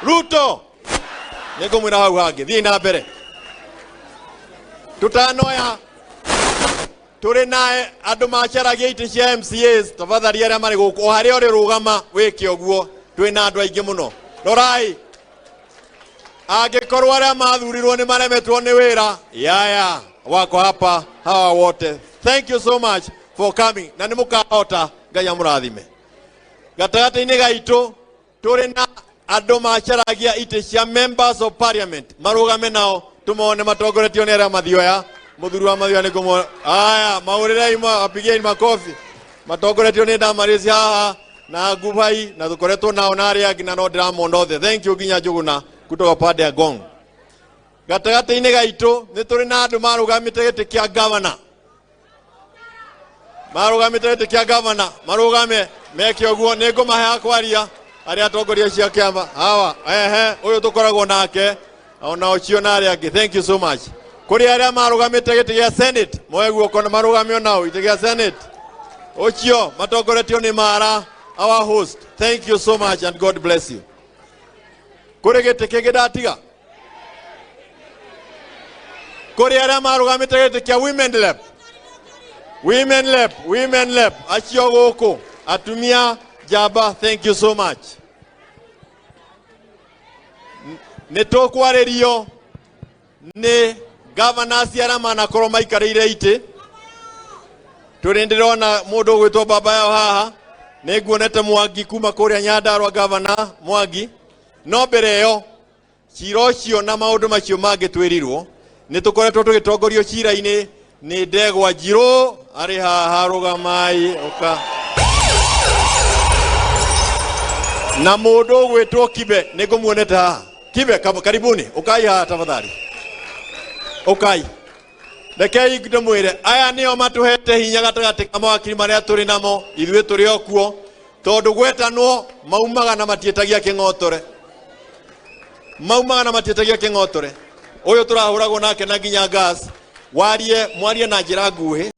Ruto nego mwira hau hangi thii na mbere tutanoya turi nae andu macaragia iti cia MCAs tafadhali aria mari guku hari ori rugama wike oguo twina andu aingi muno rorai angikorwo aria mathurirwo ni maremetwo ni wira yaya wako hapa hawa wote. Thank you so much for coming na nimukahota Ngai amurathime. Gatagati-ini gaitu turi na andu macaragia iti cia members of parliament marugame nao tumone matongoretio ni aria mathioya muthuri wa mathioya ni kumo aya maurire ima apigieni makofi matongoretio ni Damaris haha na Gubai na tukoretwo nao na aria ngina no ndiramonda othe. Thank you Ginya Njuguna kutoka pande ya Gong. Gatagati-ini gaitu ni turi na andu marugamite giti kia governor marugamite giti kia governor marugame meke oguo ni ngumahe akwaria aria atongoria cia kiama hawa uyu tukoragwo nake ona ocio na aria angi. Thank you so much. Kuri aria marugamite giti gia Senate moeguo kona marugamio nao iti gia Senate ocio matongoretio ni Mara our host. Thank you so much and God bless you. Kuri giti kingi ndatiga kuri aria marugamite giti kia women lab acio guku atumia jaba. Thank you so much. Nitokwaririo ni governors aria manakorwo maikarire iti turi ndirona mundu gwitwo baba yao haha niguonete Mwangi kuma kuria Nyandarua governor Mwangi no mbere yo cira ucio na maundu macio mangitwirirwo nitukoretwo tugitongorio cira-ini ni Ndegwa Njiro ari haha rugamai oka na mundu gwitwo Kibe nigumuonete haha. Kibe karibuni ukai haha tafadhali ukai rekei ndimwire aya nio matuhete hinya gatagati ka mawakiri maria turi namo ithuĩ turi okuo tondu gwetanwo maumaga na matietagia king'otore uyu turahuragwo nake na nginya gas mwarie na njira nguhi